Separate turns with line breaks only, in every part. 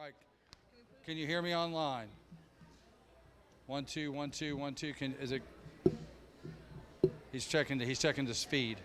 right. Can you hear me online? 1 2 1 2 1 2. Is it? He's checking the speed.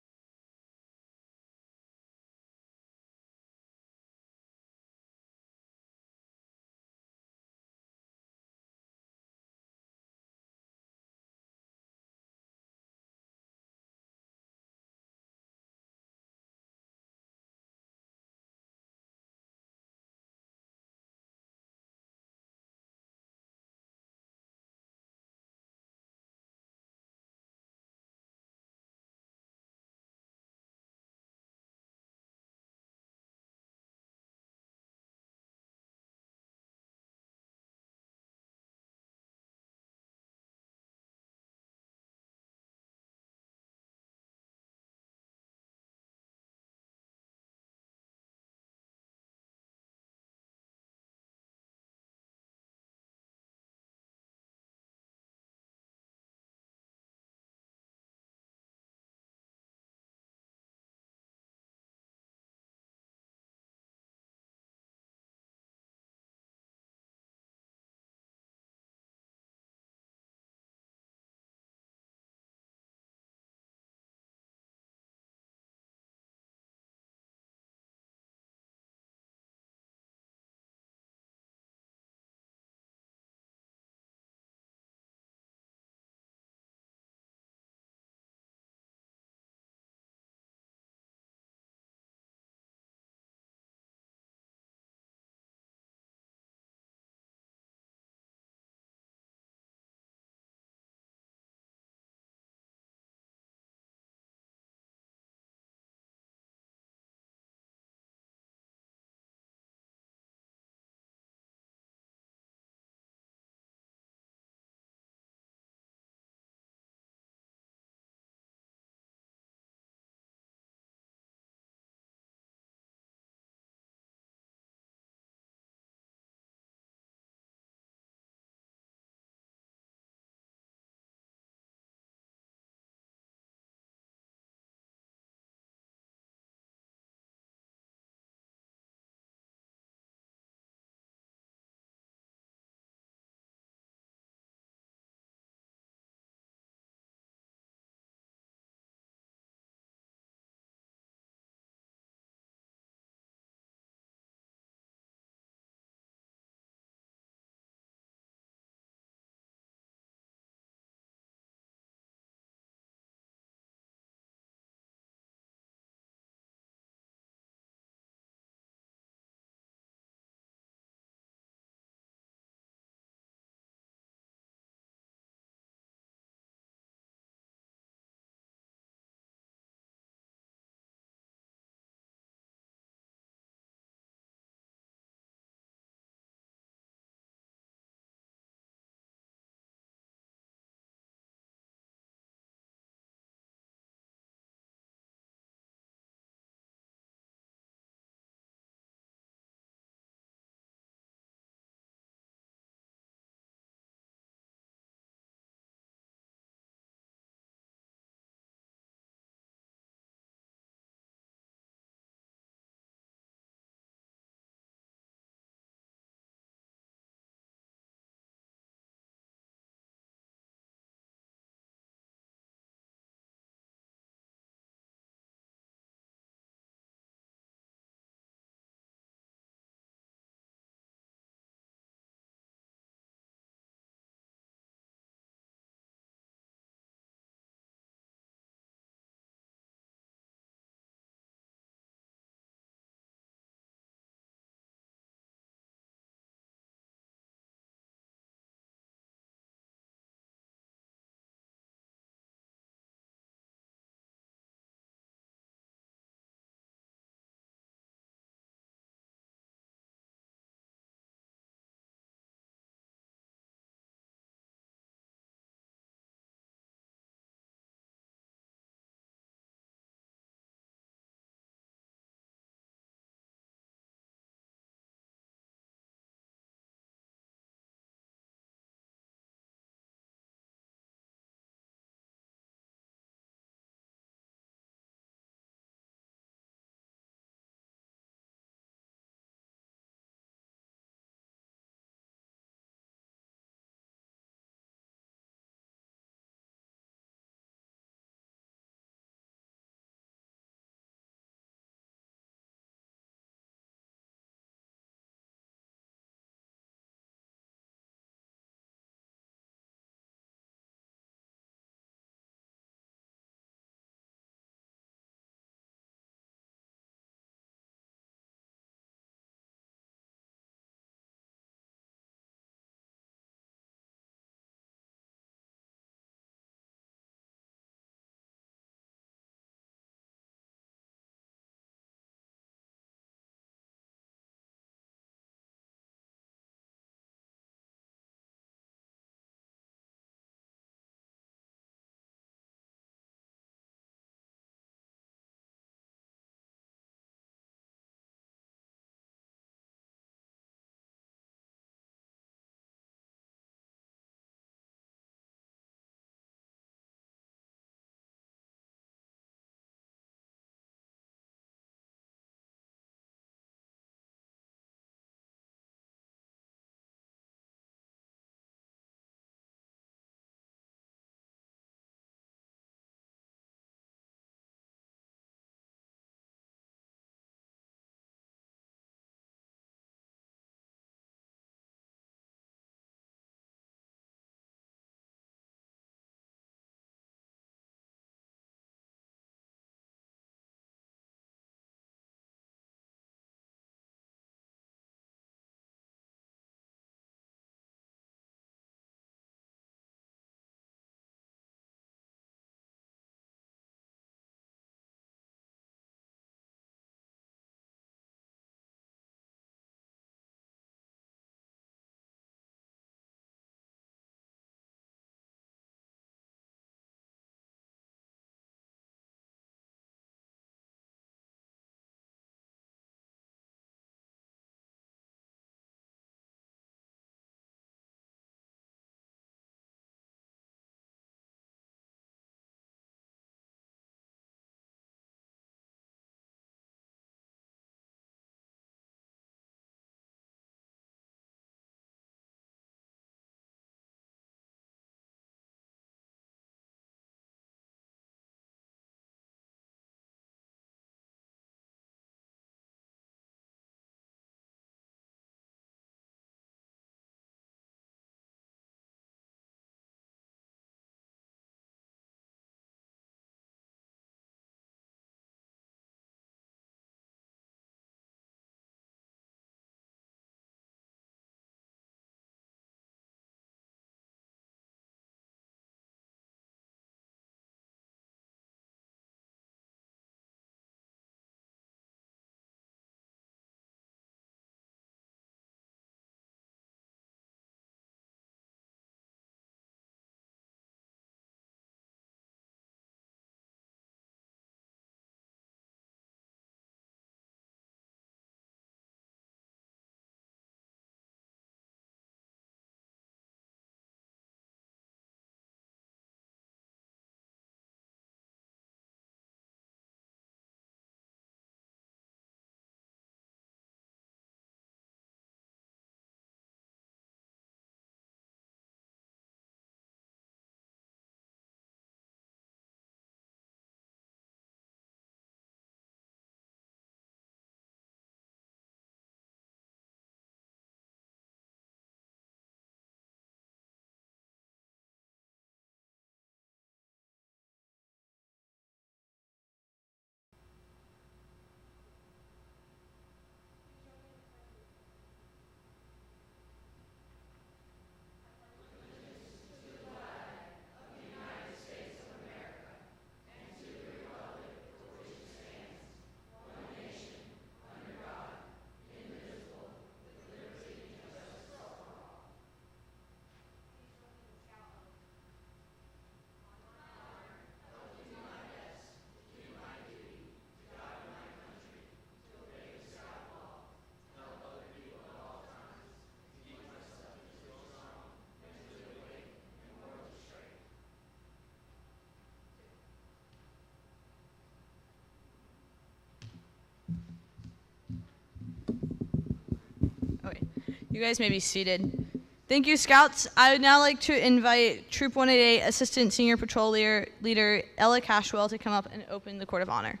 You guys may be seated. Thank you, Scouts. I would now like to invite Troop 188 Assistant Senior Patrol Leader Ella Cashwell to come up and open the Court of Honor.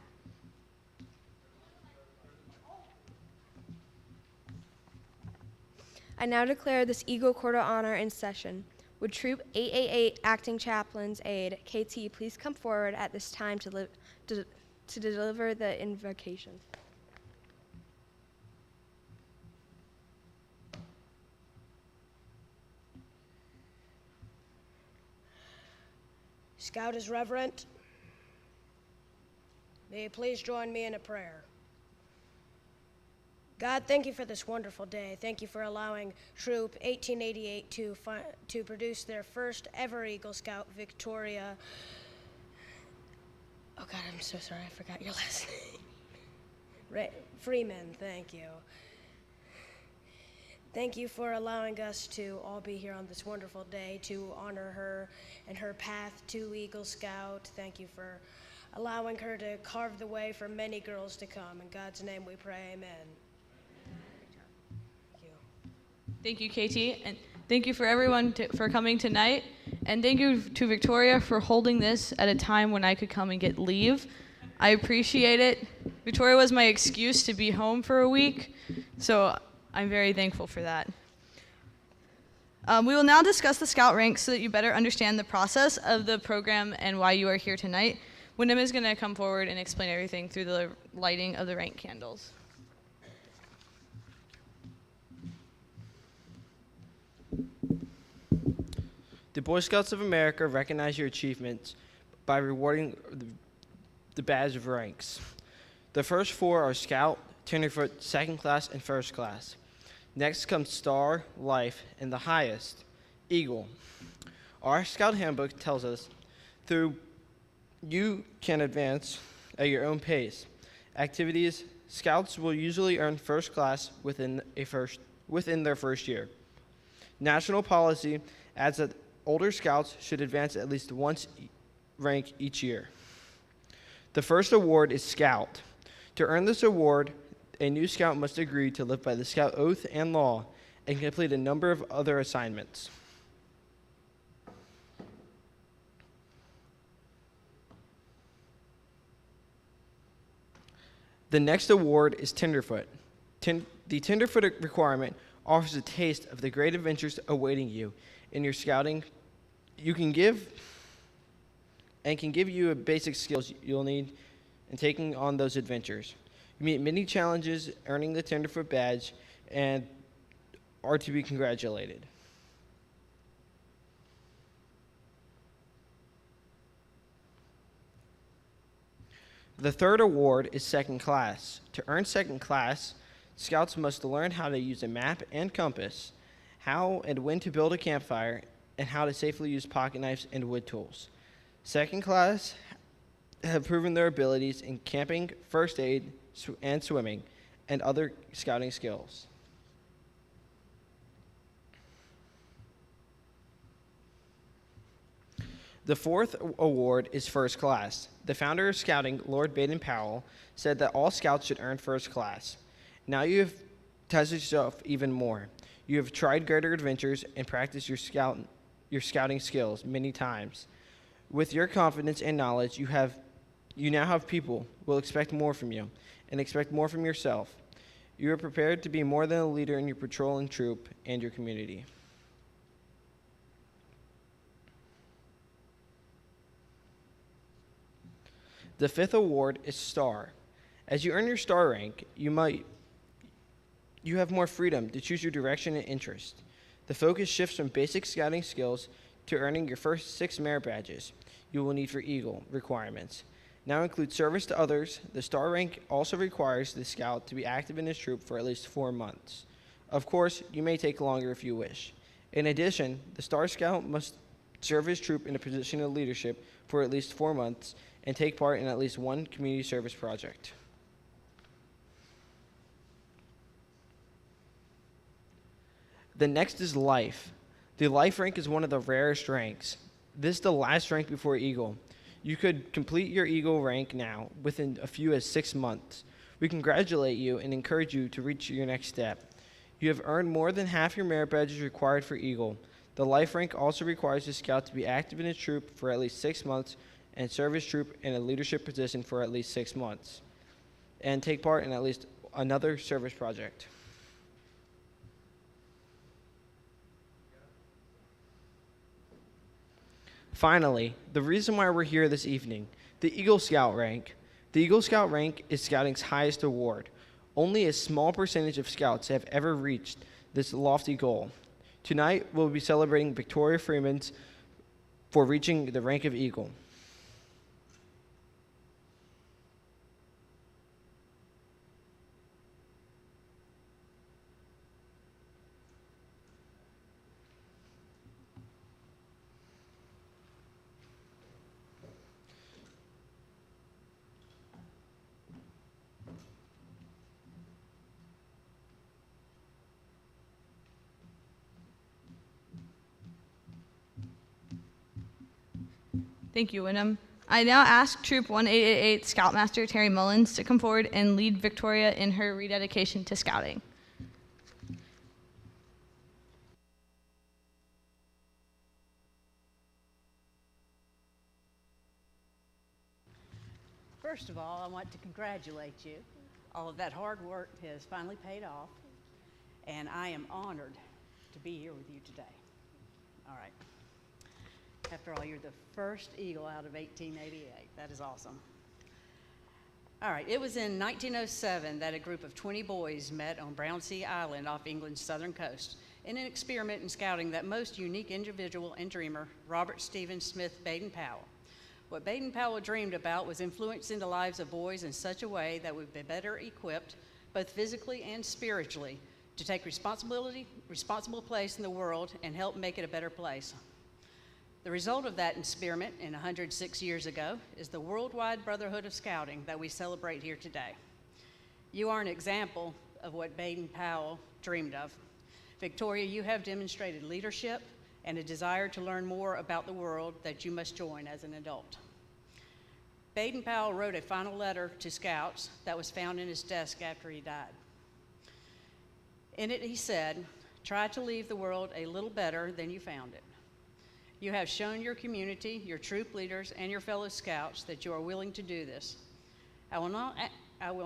I now declare this Eagle Court of Honor in session. Would Troop 888 Acting Chaplain's Aide, KT, please come forward at this time to deliver the invocation.
Scout is reverent. May you please join me in a prayer. God, thank you for this wonderful day. Thank you for allowing Troop 1888 to produce their first ever Eagle Scout Victoria. Oh God, I'm so sorry, I forgot your last name. Freeman, thank you. Thank you for allowing us to all be here on this wonderful day to honor her and her path to Eagle Scout. Thank you for allowing her to carve the way for many girls to come. In God's name we pray, amen.
Thank you, Katie, and thank you for everyone for coming tonight, and thank you to Victoria for holding this at a time when I could come and get leave. I appreciate it. Victoria was my excuse to be home for a week, so I'm very thankful for that. We will now discuss the Scout ranks so that you better understand the process of the program and why you are here tonight. Wyndham is going to come forward and explain everything through the lighting of the rank candles.
The Boy Scouts of America recognize your achievements by rewarding the badge of ranks. The first four are Scout, Tinderfoot, Second Class, and First Class. Next comes Star, Life, and the highest, Eagle. Our Scout handbook tells us you can advance at your own pace. Activities, Scouts will usually earn First Class within their first year. National policy adds that older Scouts should advance at least once rank each year. The first award is Scout. To earn this award, a new Scout must agree to live by the Scout oath and law and complete a number of other assignments. The next award is Tinderfoot. The Tinderfoot requirement offers a taste of the great adventures awaiting you in your scouting. Can give you a basic skills you'll need in taking on those adventures. You meet many challenges earning the Tinderfoot badge and are to be congratulated. The third award is Second Class. To earn Second Class, Scouts must learn how to use a map and compass, how and when to build a campfire, and how to safely use pocket knives and wood tools. Second Class have proven their abilities in camping, first aid, and swimming, and other scouting skills. The fourth award is First Class. The founder of Scouting, Lord Baden-Powell, said that all Scouts should earn First Class. Now you have tested yourself even more. You have tried greater adventures and practiced your scouting skills many times. With your confidence and knowledge, you now have people who will expect more from you and expect more from yourself. You are prepared to be more than a leader in your patrol and troop and your community. The fifth award is Star. As you earn your Star rank, you have more freedom to choose your direction and interest. The focus shifts from basic scouting skills to earning your first 6 merit badges you will need for Eagle requirements. Now include service to others. The Star rank also requires the Scout to be active in his troop for at least 4 months. Of course, you may take longer if you wish. In addition, the Star Scout must serve his troop in a position of leadership for at least 4 months and take part in at least one community service project. The next is Life. The Life rank is one of the rarest ranks. This is the last rank before Eagle. You could complete your Eagle rank now within a few as 6 months. We congratulate you and encourage you to reach your next step. You have earned more than half your merit badges required for Eagle. The life rank also requires a scout to be active in a troop for at least 6 months and serve as troop in a leadership position for at least 6 months and take part in at least another service project. Finally, the reason why we're here this evening, the Eagle Scout rank. The Eagle Scout rank is Scouting's highest award. Only a small percentage of Scouts have ever reached this lofty goal. Tonight, we'll be celebrating Victoria Freeman for reaching the rank of Eagle.
Thank you, Wyndham. I now ask Troop 1888 Scoutmaster Terry Mullins to come forward and lead Victoria in her rededication to Scouting.
First of all, I want to congratulate you. All of that hard work has finally paid off, and I am honored to be here with you today. All right. After all, you're the first Eagle out of 1888. That is awesome. All right, it was in 1907 that a group of 20 boys met on Brownsea Island off England's southern coast in an experiment in scouting that most unique individual and dreamer, Robert Stephen Smith Baden-Powell. What Baden-Powell dreamed about was influencing the lives of boys in such a way that would be better equipped, both physically and spiritually, to take responsible place in the world and help make it a better place. The result of that experiment 106 years ago is the Worldwide Brotherhood of Scouting that we celebrate here today. You are an example of what Baden-Powell dreamed of. Victoria, you have demonstrated leadership and a desire to learn more about the world that you must join as an adult. Baden-Powell wrote a final letter to Scouts that was found in his desk after he died. In it, he said, "Try to leave the world a little better than you found it. You have shown your community, your troop leaders, and your fellow Scouts that you are willing to do this. I will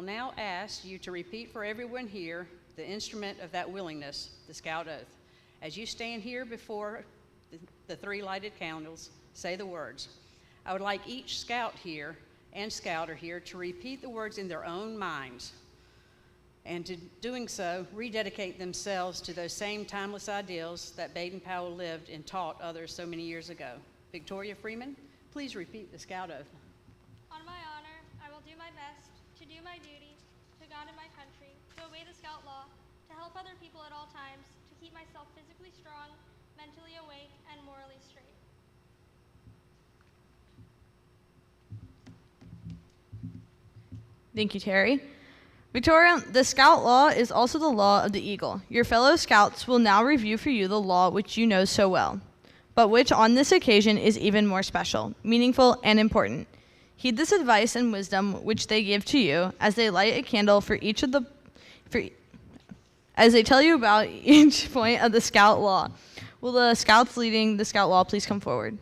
now ask you to repeat for everyone here the instrument of that willingness, the Scout Oath. As you stand here before the 3 lighted candles, say the words. I would like each Scout here and Scouter here to repeat the words in their own minds, and to doing so, rededicate themselves to those same timeless ideals that Baden-Powell lived and taught others so many years ago. Victoria Freeman, please repeat the Scout Oath.
On my honor, I will do my best to do my duty to God and my country, to obey the Scout law, to help other people at all times, to keep myself physically strong, mentally awake, and morally straight."
Thank you, Terry. Victoria, the Scout law is also the law of the Eagle. Your fellow Scouts will now review for you the law which you know so well, but which on this occasion is even more special, meaningful, and important. Heed this advice and wisdom which they give to you as they light a candle as they tell you about each point of the Scout law. Will the Scouts leading the Scout law please come forward?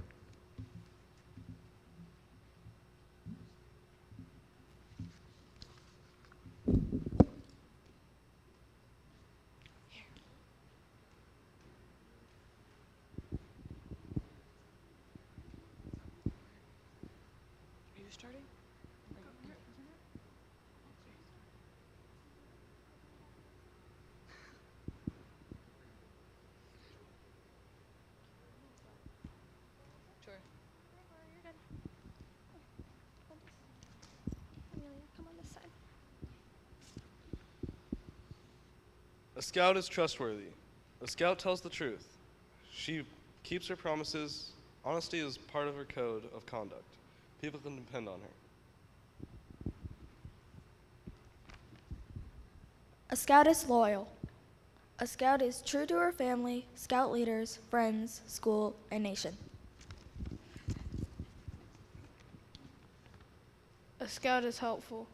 Amelia, come on this side.
A scout is trustworthy. A scout tells the truth. She keeps her promises. Honesty is part of her code of conduct. People can depend on her.
A scout is loyal. A scout is true to her family, scout leaders, friends, school, and nation.
A scout is helpful.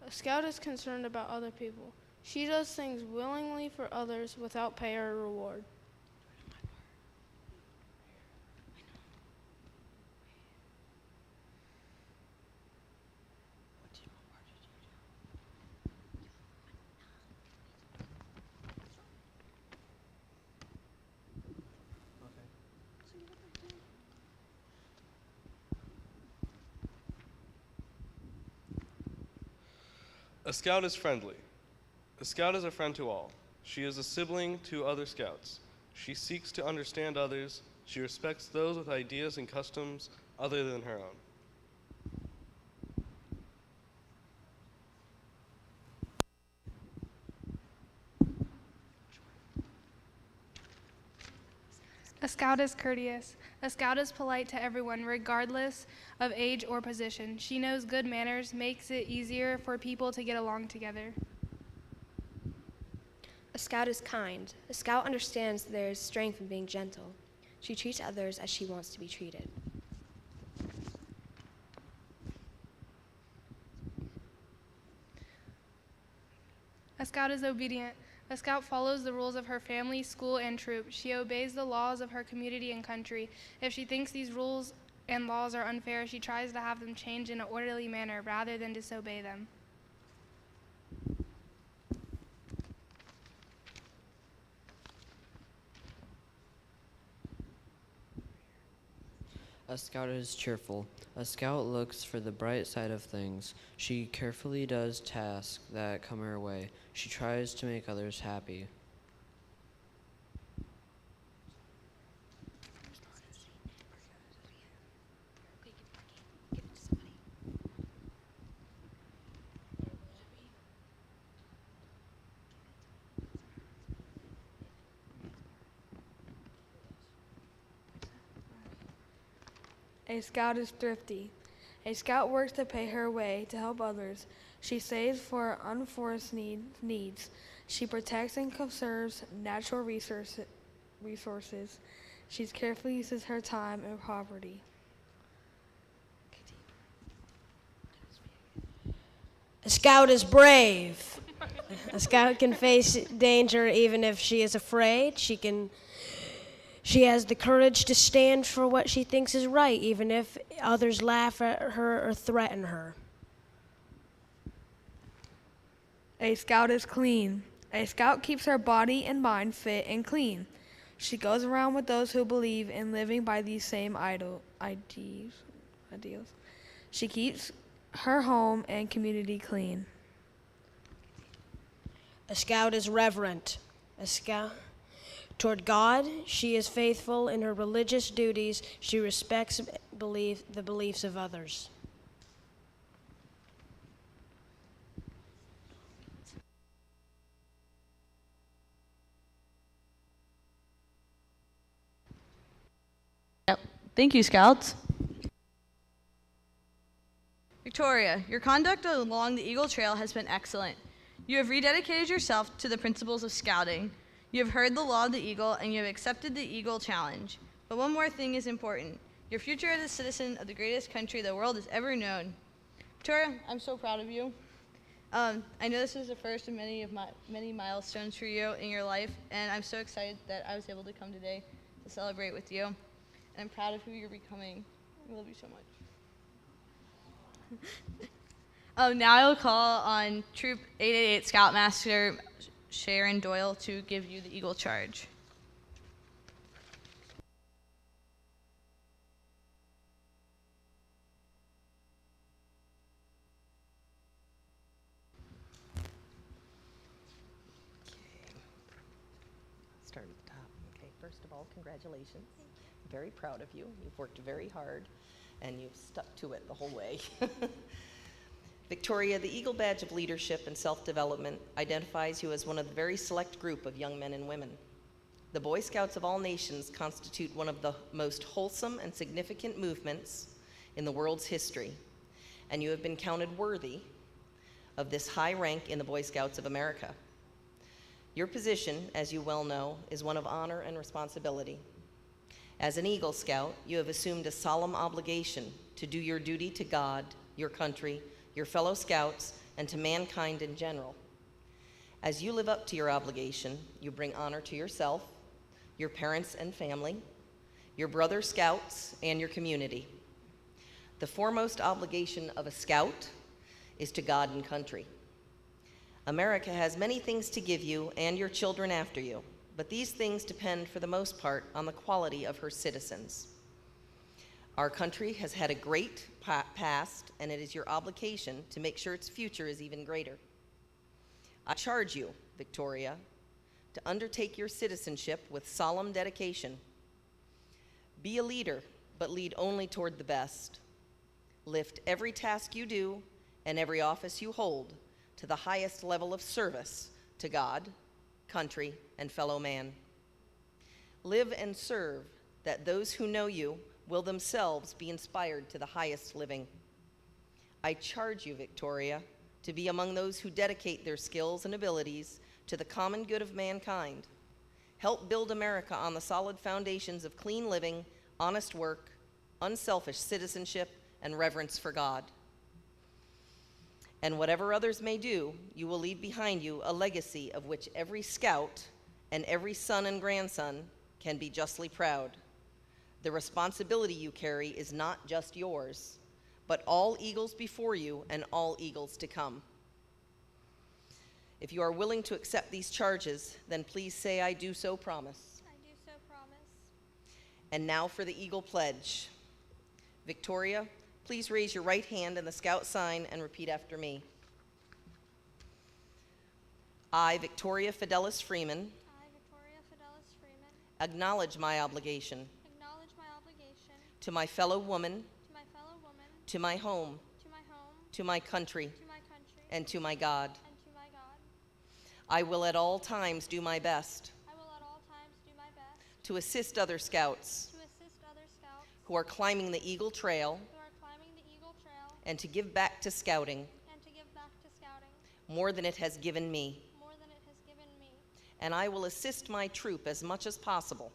A scout is concerned about other people. She does things willingly for others without pay or reward.
A Scout is friendly. A Scout is a friend to all. She is a sibling to other Scouts. She seeks to understand others. She respects those with ideas and customs other than her own.
A Scout is courteous. A Scout is polite to everyone, regardless of age or position. She knows good manners, makes it easier for people to get along together.
A Scout is kind. A Scout understands there is strength in being gentle. She treats others as she wants to be treated.
A Scout is obedient. A Scout follows the rules of her family, school, and troop. She obeys the laws of her community and country. If she thinks these rules and laws are unfair, she tries to have them changed in an orderly manner rather than disobey them.
A Scout is cheerful. A Scout looks for the bright side of things. She carefully does tasks that come her way. She tries to make others happy.
A Scout is thrifty. A Scout works to pay her way to help others. She saves for unforced needs. She protects and conserves natural resources. She carefully uses her time and property.
A Scout is brave. A Scout can face danger even if she is afraid. She has the courage to stand for what she thinks is right, even if others laugh at her or threaten her.
A Scout is clean. A Scout keeps her body and mind fit and clean. She goes around with those who believe in living by these same ideals. She keeps her home and community clean.
A Scout is reverent. A Scout toward God, she is faithful in her religious duties. She respects the beliefs of others.
Thank you, Scouts. Victoria, your conduct along the Eagle Trail has been excellent. You have rededicated yourself to the principles of Scouting. You have heard the law of the Eagle, and you have accepted the Eagle Challenge. But one more thing is important. Your future as a citizen of the greatest country the world has ever known. Victoria, I'm so proud of you. I know this is the first of many milestones for you in your life, and I'm so excited that I was able to come today to celebrate with you. And I'm proud of who you're becoming. I love you so much. Now I will call on Troop 888 Scoutmaster Sharon Doyle to give you the Eagle Charge.
Start at the top. Okay, first of all, congratulations. I'm very proud of you. You've worked very hard and you've stuck to it the whole way. Victoria, the Eagle Badge of Leadership and Self-Development identifies you as one of the very select group of young men and women. The Boy Scouts of all nations constitute one of the most wholesome and significant movements in the world's history, and you have been counted worthy of this high rank in the Boy Scouts of America. Your position, as you well know, is one of honor and responsibility. As an Eagle Scout, you have assumed a solemn obligation to do your duty to God, your country, your fellow Scouts, and to mankind in general. As you live up to your obligation, you bring honor to yourself, your parents and family, your brother scouts, and your community. The foremost obligation of a scout is to God and country. America has many things to give you and your children after you, but these things depend for the most part on the quality of her citizens. Our country has had a great past, and it is your obligation to make sure its future is even greater. I charge you, Victoria, to undertake your citizenship with solemn dedication. Be a leader, but lead only toward the best. Lift every task you do and every office you hold to the highest level of service to God, country, and fellow man. Live and serve that those who know you will themselves be inspired to the highest living. I charge you, Victoria, to be among those who dedicate their skills and abilities to the common good of mankind. Help build America on the solid foundations of clean living, honest work, unselfish citizenship, and reverence for God. And whatever others may do, you will leave behind you a legacy of which every scout and every son and grandson can be justly proud. The responsibility you carry is not just yours, but all eagles before you and all eagles to come. If you are willing to accept these charges, then please say, "I do so promise."
I do so promise.
And now for the Eagle Pledge. Victoria, please raise your right hand in the Scout sign and repeat after me. I, Victoria Fidelis Freeman,
I, Victoria Fidelis Freeman,
acknowledge my obligation
acknowledge my obligation
to my fellow woman,
to my fellow woman,
to my home,
to my home,
to my country,
to my country,
and to my God.
and to my God.
I will at all times do my best
I will at all times do my best
to assist other scouts
to assist other scouts
who are climbing the Eagle Trail
who are climbing the Eagle Trail
and to give back to scouting
and to give back to scouting
more than it has given me.
more than it has given me.
And I will assist my troop as much as possible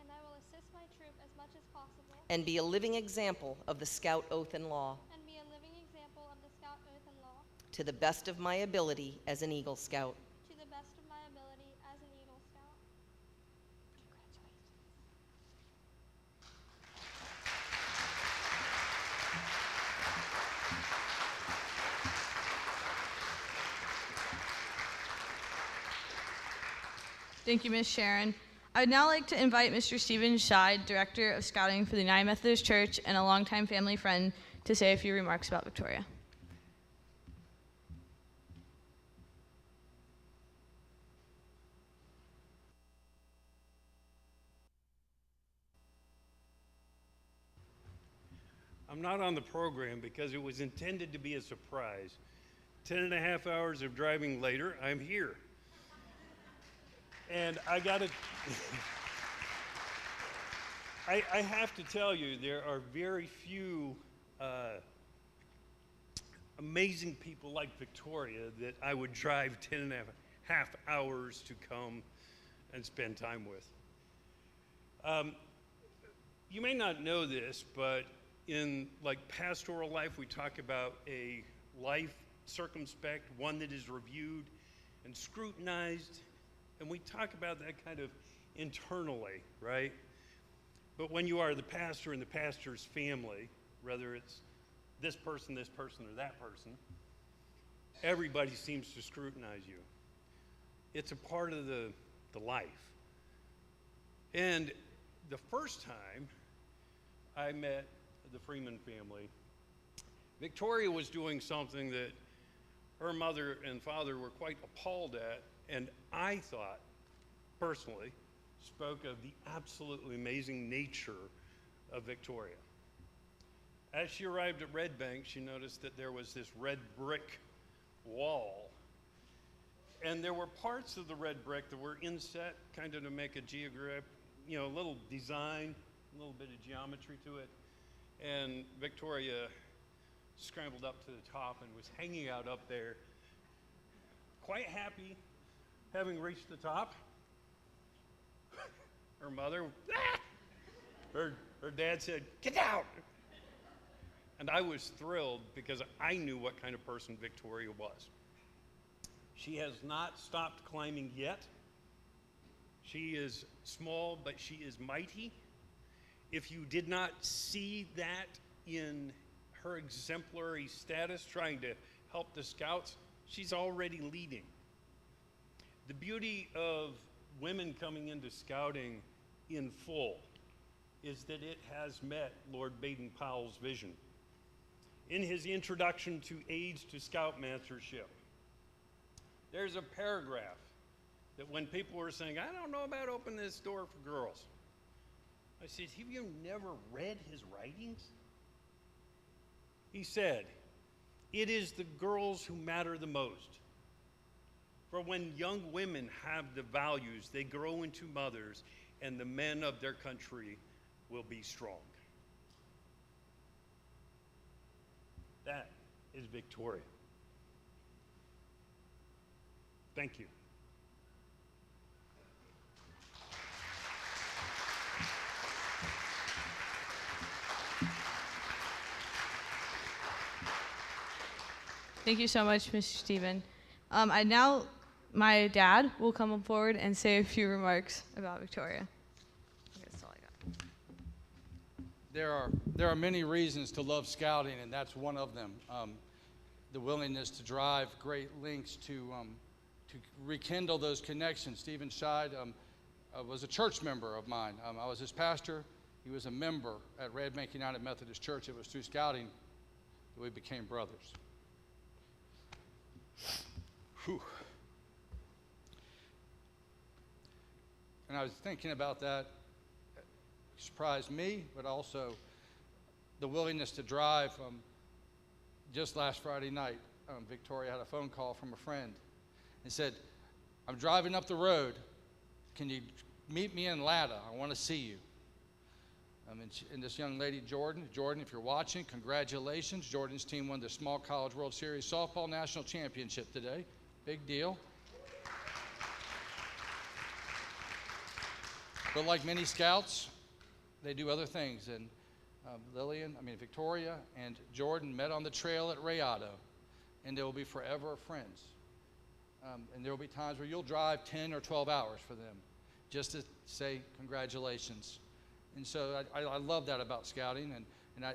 And I will assist my troop as much as possible
and be a living example of the Scout oath and law
and be a living example of the Scout oath and law
to the best of my ability as an Eagle Scout.
to the best of my ability as an Eagle Scout.
Thank you, Ms. Sharon. I'd now like to invite Mr. Stephen Scheid, Director of Scouting for the United Methodist Church and a longtime family friend, to say a few remarks about Victoria.
I'm not on the program because it was intended to be a surprise. 10.5 hours of driving later, I'm here. And I gotta, I have to tell you, there are very few amazing people like Victoria that I would drive 10.5 hours to come and spend time with. You may not know this, but in like pastoral life, we talk about a life circumspect, one that is reviewed and scrutinized, and we talk about that kind of internally, right? But when you are the pastor and the pastor's family, whether it's this person, or that person, everybody seems to scrutinize you. It's a part of the life. And the first time I met the Freeman family, Victoria was doing something that her mother and father were quite appalled at, and I thought, personally, spoke of the absolutely amazing nature of Victoria. As she arrived at Red Bank, she noticed that there was this red brick wall, and there were parts of the red brick that were inset, kind of to make a a little design, a little bit of geometry to it. And Victoria scrambled up to the top and was hanging out up there, quite happy having reached the top. Her mother, her dad said, "Get down!" And I was thrilled because I knew what kind of person Victoria was. She has not stopped climbing yet. She is small, but she is mighty. If you did not see that in her exemplary status trying to help the Scouts, she's already leading. The beauty of women coming into Scouting in full is that it has met Lord Baden-Powell's vision. In his introduction to Aids to Scoutmastership, there's a paragraph that when people were saying, I don't know about opening this door for girls, I said, have you never read his writings? He said, it is the girls who matter the most. For when young women have the values, they grow into mothers, and the men of their country will be strong. That is Victoria. Thank you.
Thank you so much, Mr. Stephen. My dad will come forward and say a few remarks about Victoria. That's all I got.
There are many reasons to love Scouting, and that's one of them. The willingness to drive great lengths to rekindle those connections. Stephen Scheid was a church member of mine. I was his pastor. He was a member at Red Bank United Methodist Church. It was through Scouting that we became brothers. Whew. And I was thinking about that. It surprised me, but also the willingness to drive. Just last Friday night, Victoria had a phone call from a friend and said, I'm driving up the road. Can you meet me in Latta? I want to see you. And this young lady, Jordan, if you're watching, congratulations. Jordan's team won the Small College World Series Softball National Championship today. Big deal. But like many Scouts, they do other things. And Victoria and Jordan met on the trail at Rayado, and they will be forever friends. And there will be times where you'll drive 10 or 12 hours for them just to say congratulations. And so I love that about Scouting. And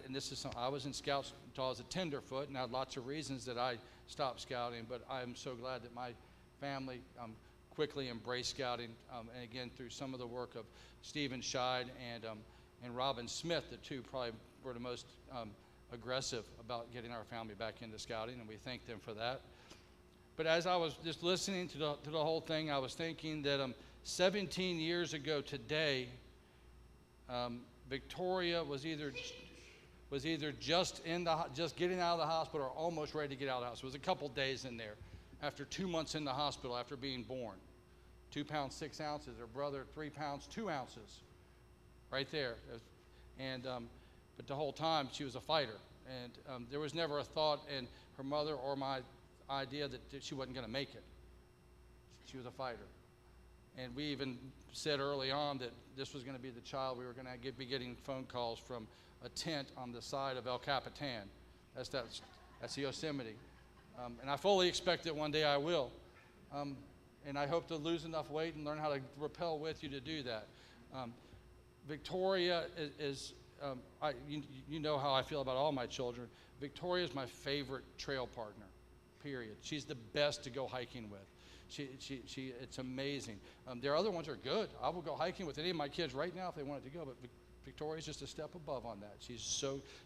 this is something, I was in Scouts until I was a Tinderfoot, and I had lots of reasons that I stopped Scouting, but I am so glad that my family quickly embraced Scouting, and again, through some of the work of Stephen Scheid and Robin Smith, the two probably were the most aggressive about getting our family back into Scouting, and we thank them for that. But as I was just listening to the whole thing, I was thinking that 17 years ago today, Victoria was either just getting out of the hospital or almost ready to get out of the hospital. It was a couple days in there after 2 months in the hospital after being born. 2 pounds 6 ounces. Her brother 3 pounds 2 ounces, right there. And but the whole time she was a fighter, and there was never a thought in her mother or my idea that she wasn't going to make it. She was a fighter. And we even said early on that this was going to be the child we were going to be getting phone calls from a tent on the side of El Capitan. That's Yosemite. And I fully expect that one day I will. And I hope to lose enough weight and learn how to rappel with you to do that. Victoria is you know how I feel about all my children. Victoria is my favorite trail partner, period. She's the best to go hiking with. It's amazing. There are other ones that are good. I will go hiking with any of my kids right now if they wanted to go, but Victoria's just a step above on that.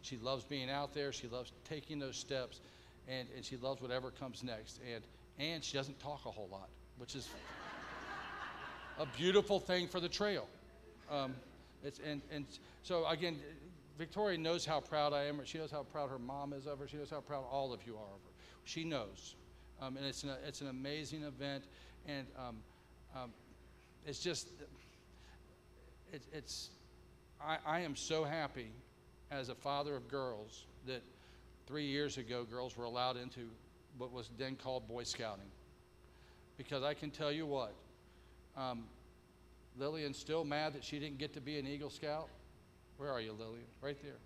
She loves being out there. She loves taking those steps, and she loves whatever comes next. And she doesn't talk a whole lot, which is a beautiful thing for the trail. So again, Victoria knows how proud I am. She knows how proud her mom is of her. She knows how proud all of you are of her. She knows. And it's an amazing event, and it's just, I am so happy as a father of girls that 3 years ago girls were allowed into what was then called Boy Scouting. Because I can tell you what, Lillian's still mad that she didn't get to be an Eagle Scout. Where are you, Lillian? Right there.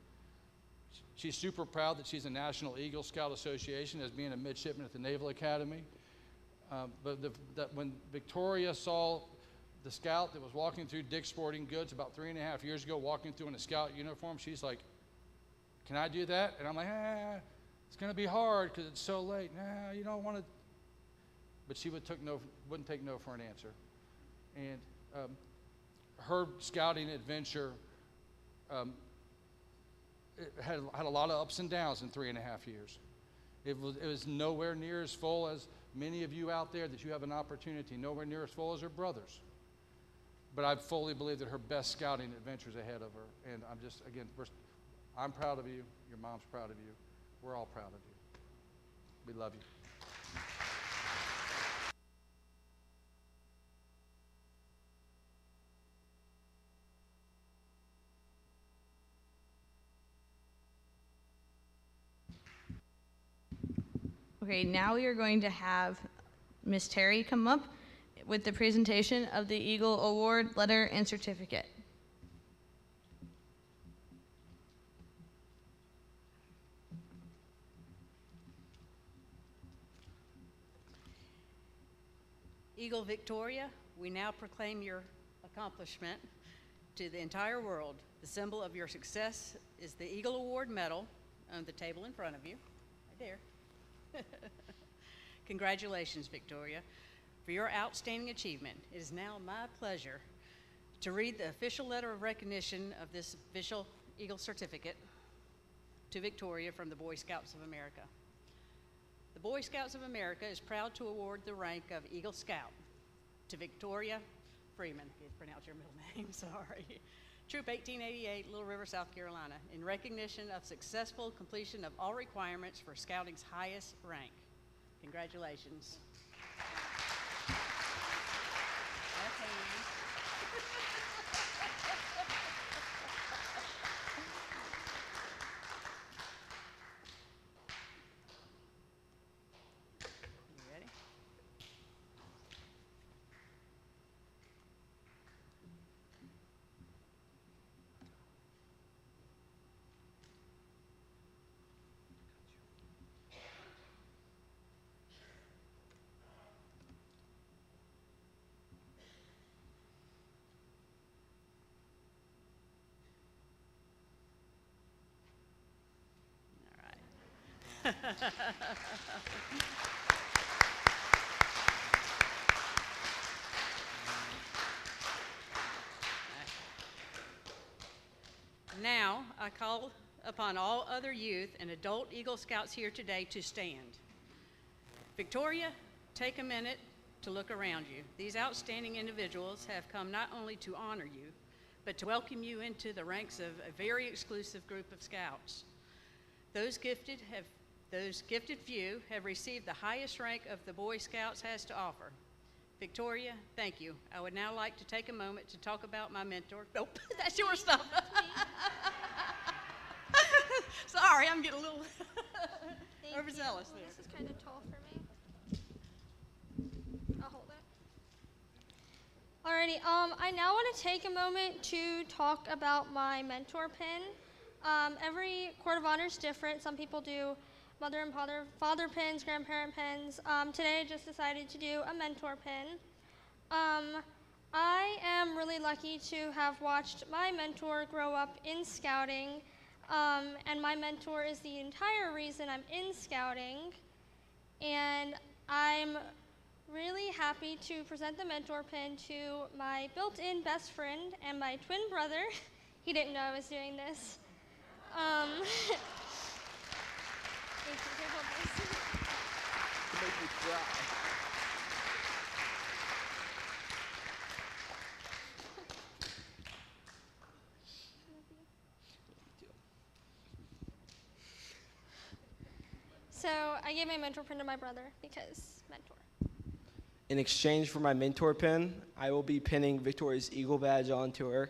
She's super proud that she's a National Eagle Scout Association as being a midshipman at the Naval Academy. That when Victoria saw the scout that was walking through Dick's Sporting Goods about 3.5 years ago, walking through in a scout uniform, she's like, "Can I do that?" And I'm like, "It's going to be hard because it's so late." "Nah, you don't want to." But she wouldn't take no for an answer. And her scouting adventure it had a lot of ups and downs in 3.5 years. It was nowhere near as full as many of you out there that you have an opportunity, nowhere near as full as her brothers. But I fully believe that her best scouting adventure is ahead of her. And I'm just, again, I'm proud of you. Your mom's proud of you. We're all proud of you. We love you.
Okay, now we are going to have Miss Terry come up with the presentation of the Eagle Award letter and certificate.
Eagle Victoria, we now proclaim your accomplishment to the entire world. The symbol of your success is the Eagle Award medal on the table in front of you, right there. Congratulations, Victoria, for your outstanding achievement. It is now my pleasure to read the official letter of recognition of this official Eagle certificate to Victoria from the Boy Scouts of America. The Boy Scouts of America is proud to award the rank of Eagle Scout to Victoria Freeman, if you pronounce your middle name, sorry. Troop 1888, Little River, South Carolina, in recognition of successful completion of all requirements for scouting's highest rank. Congratulations. Left hand. You ready? Now, I call upon all other youth and adult Eagle Scouts here today to stand. Victoria, take a minute to look around you. These outstanding individuals have come not only to honor you, but to welcome you into the ranks of a very exclusive group of Scouts. Those gifted few have received the highest rank of the Boy Scouts has to offer. Victoria, thank you. I would now like to take a moment to talk about my mentor. Nope, that's your stuff. Sorry, I'm getting a little overzealous there.
This is kind of tall for me. I'll hold it. Alrighty, I now want to take a moment to talk about my mentor pin. Every Court of Honor is different. Some people do mother and father pins, grandparent pins. Today I just decided to do a mentor pin. I am really lucky to have watched my mentor grow up in scouting, and my mentor is the entire reason I'm in scouting. And I'm really happy to present the mentor pin to my built-in best friend and my twin brother. He didn't know I was doing this. Thank you. Here, hold this.
You make me cry.
So I gave my mentor pin to my brother because mentor.
In exchange for my mentor pin, I will be pinning Victoria's Eagle badge onto her.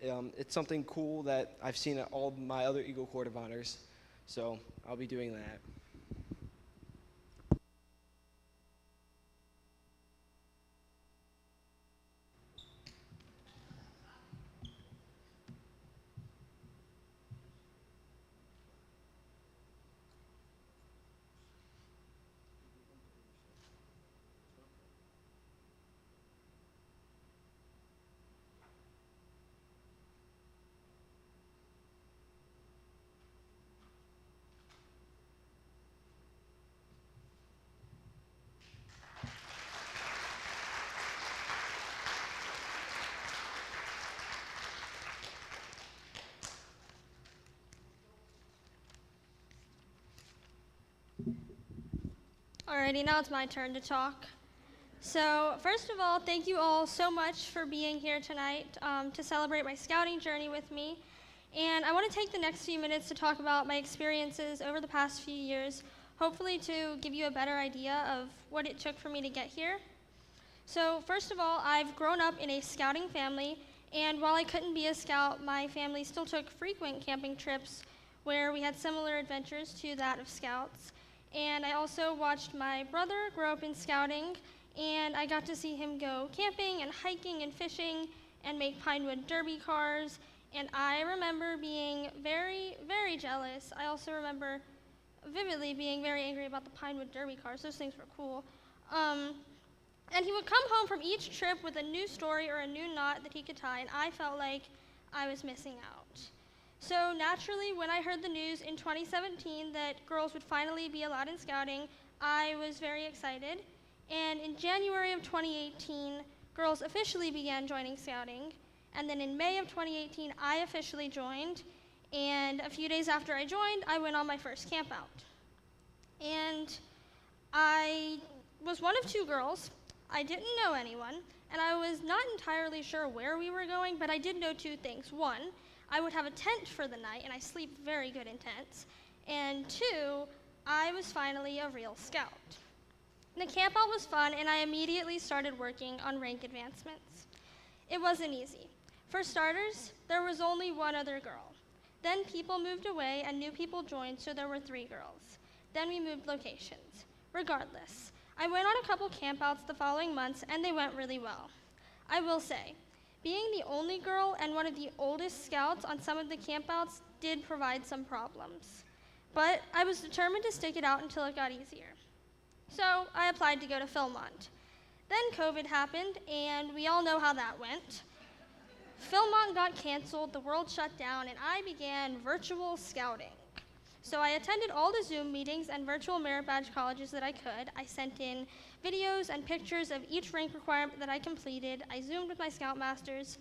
It's something cool that I've seen at all my other Eagle Court of Honors, so I'll be doing that.
Alrighty, now it's my turn to talk. So, first of all, thank you all so much for being here tonight to celebrate my scouting journey with me. And I want to take the next few minutes to talk about my experiences over the past few years, hopefully to give you a better idea of what it took for me to get here. So, first of all, I've grown up in a scouting family, and while I couldn't be a scout, my family still took frequent camping trips where we had similar adventures to that of scouts. And I also watched my brother grow up in scouting, and I got to see him go camping and hiking and fishing and make Pinewood Derby cars, and I remember being very, very jealous. I also remember vividly being very angry about the Pinewood Derby cars. Those things were cool. And he would come home from each trip with a new story or a new knot that he could tie, and I felt like I was missing out. So naturally, when I heard the news in 2017 that girls would finally be allowed in scouting, I was very excited. And in January of 2018, girls officially began joining scouting. And then in May of 2018, I officially joined. And a few days after I joined, I went on my first campout. And I was one of two girls. I didn't know anyone, and I was not entirely sure where we were going, but I did know two things. One, I would have a tent for the night, and I sleep very good in tents. And two, I was finally a real scout. The campout was fun, and I immediately started working on rank advancements. It wasn't easy. For starters, there was only one other girl. Then people moved away, and new people joined, so there were 3 girls. Then we moved locations. Regardless, I went on a couple campouts the following months, and they went really well. I will say, being the only girl and one of the oldest scouts on some of the campouts did provide some problems. But I was determined to stick it out until it got easier. So I applied to go to Philmont. Then COVID happened, and we all know how that went. Philmont got canceled, the world shut down, and I began virtual scouting. So I attended all the Zoom meetings and virtual merit badge colleges that I could. I sent in videos and pictures of each rank requirement that I completed. I Zoomed with my scoutmasters.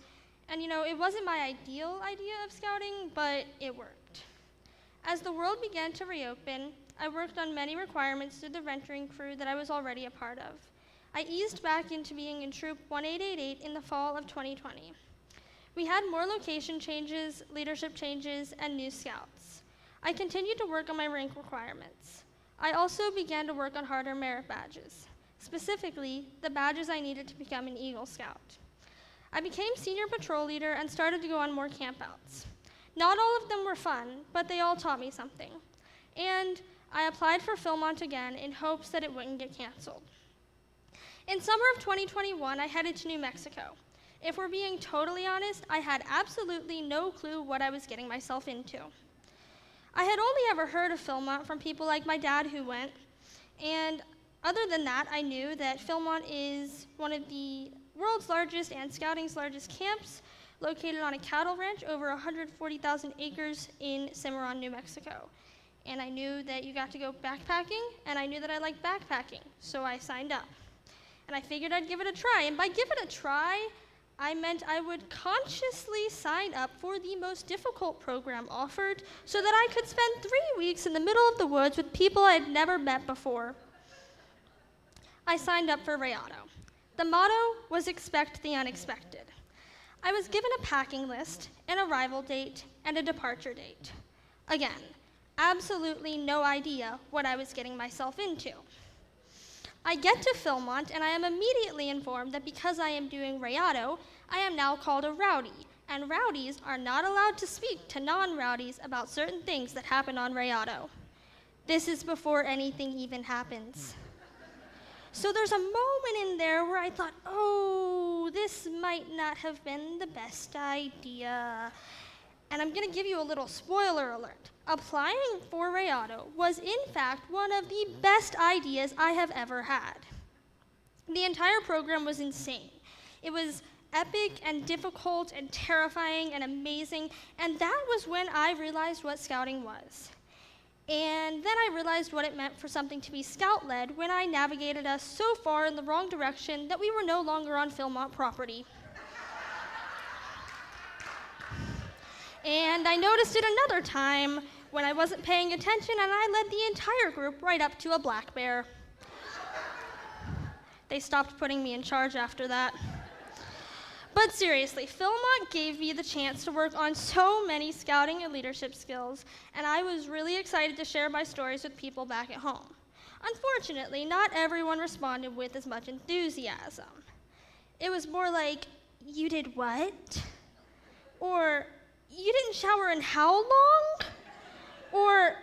And it wasn't my ideal idea of scouting, but it worked. As the world began to reopen, I worked on many requirements through the venturing crew that I was already a part of. I eased back into being in Troop 1888 in the fall of 2020. We had more location changes, leadership changes, and new scouts. I continued to work on my rank requirements. I also began to work on harder merit badges, specifically the badges I needed to become an Eagle Scout. I became senior patrol leader and started to go on more campouts. Not all of them were fun, but they all taught me something. And I applied for Philmont again in hopes that it wouldn't get canceled. In summer of 2021, I headed to New Mexico. If we're being totally honest, I had absolutely no clue what I was getting myself into. I had only ever heard of Philmont from people like my dad who went, and other than that, I knew that Philmont is one of the world's largest and scouting's largest camps, located on a cattle ranch over 140,000 acres in Cimarron, New Mexico. And I knew that you got to go backpacking, and I knew that I liked backpacking, so I signed up. And I figured I'd give it a try, and by give it a try, I meant I would consciously sign up for the most difficult program offered so that I could spend 3 weeks in the middle of the woods with people I had never met before. I signed up for Rayado. The motto was expect the unexpected. I was given a packing list, an arrival date, and a departure date. Again, absolutely no idea what I was getting myself into. I get to Philmont, and I am immediately informed that because I am doing Rayado, I am now called a rowdy, and rowdies are not allowed to speak to non-rowdies about certain things that happen on Rayado. This is before anything even happens. So there's a moment in there where I thought, oh, this might not have been the best idea. And I'm going to give you a little spoiler alert. Applying for Rayado was in fact one of the best ideas I have ever had. The entire program was insane. It was epic and difficult and terrifying and amazing, and that was when I realized what scouting was. And then I realized what it meant for something to be scout-led when I navigated us so far in the wrong direction that we were no longer on Philmont property. And I noticed it another time when I wasn't paying attention and I led the entire group right up to a black bear. They stopped putting me in charge after that. But seriously, Philmont gave me the chance to work on so many scouting and leadership skills, and I was really excited to share my stories with people back at home. Unfortunately, not everyone responded with as much enthusiasm. It was more like, "You did what?" Or, "You didn't shower in how long?" Or,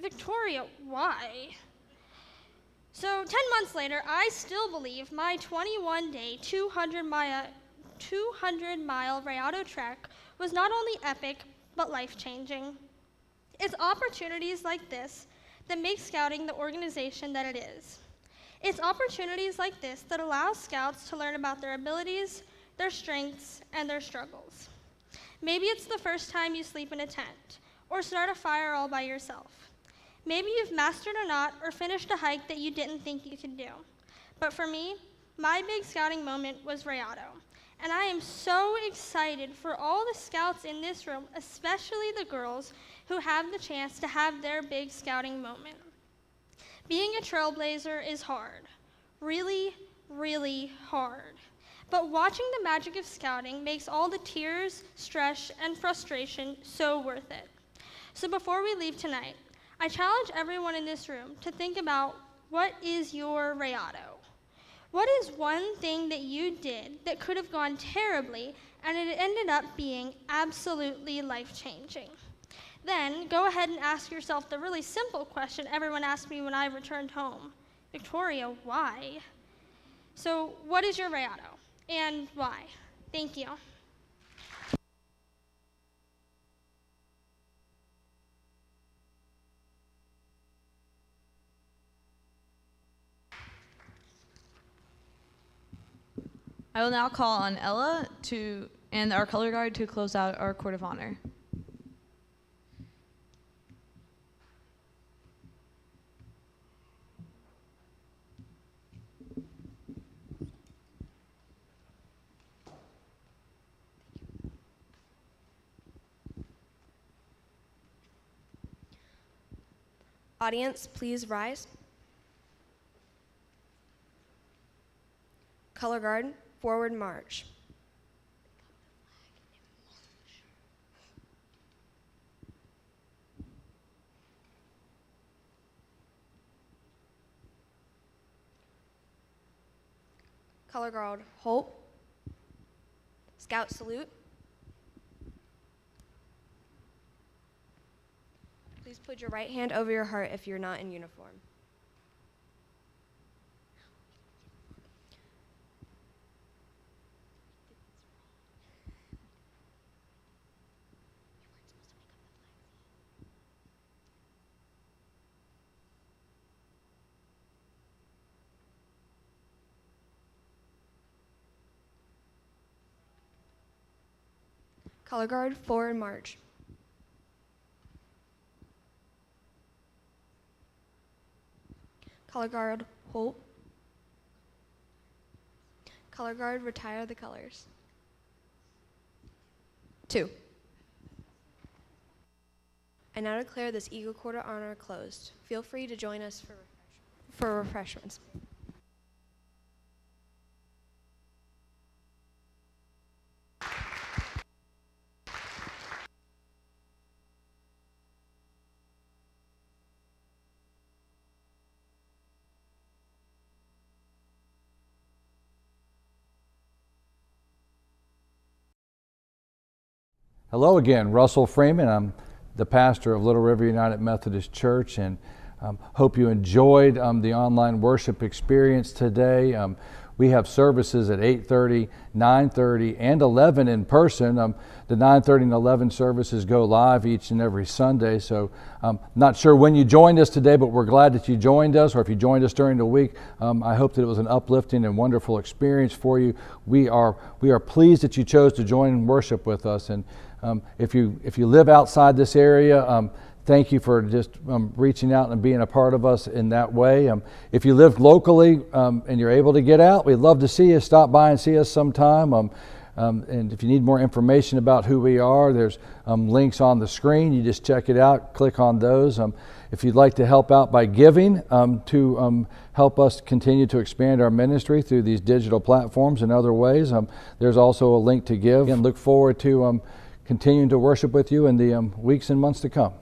"Victoria, why?" So 10 months later, I still believe my 21-day, 200-mile Rayado trek was not only epic, but life-changing. It's opportunities like this that make Scouting the organization that it is. It's opportunities like this that allow Scouts to learn about their abilities, their strengths, and their struggles. Maybe it's the first time you sleep in a tent, or start a fire all by yourself. Maybe you've mastered a knot or finished a hike that you didn't think you could do. But for me, my big Scouting moment was Rayado. And I am so excited for all the Scouts in this room, especially the girls, who have the chance to have their big Scouting moment. Being a trailblazer is hard. Really, really hard. But watching the magic of Scouting makes all the tears, stress, and frustration so worth it. So before we leave tonight, I challenge everyone in this room to think about, what is your Rayado? What is one thing that you did that could have gone terribly and it ended up being absolutely life-changing? Then go ahead and ask yourself the really simple question everyone asked me when I returned home. Victoria, why? So what is your Rayado and why? Thank you.
I will now call on Ella and our color guard to close out our court of honor.
Audience, please rise. Color guard, forward march. Color guard, halt. Scout salute. Please put your right hand over your heart if you're not in uniform. Color guard, forward march. Color guard, halt. Color guard, retire the colors. 2. I now declare this Eagle Court of Honor closed. Feel free to join us for refreshments.
Hello again, Russell Freeman. I'm the pastor of Little River United Methodist Church, and hope you enjoyed the online worship experience today. We have services at 8:30, 9:30, and 11 in person. The 9:30 and 11 services go live each and every Sunday, so not sure when you joined us today, but we're glad that you joined us, or if you joined us during the week, I hope that it was an uplifting and wonderful experience for you. We are pleased that you chose to join and worship with us, and if you live outside this area, thank you for just reaching out and being a part of us in that way. If you live locally and you're able to get out, we'd love to see you. Stop by and see us sometime. And if you need more information about who we are, there's links on the screen. You just check it out, click on those. If you'd like to help out by giving to help us continue to expand our ministry through these digital platforms and other ways, there's also a link to give. And look forward to continuing to worship with you in the weeks and months to come.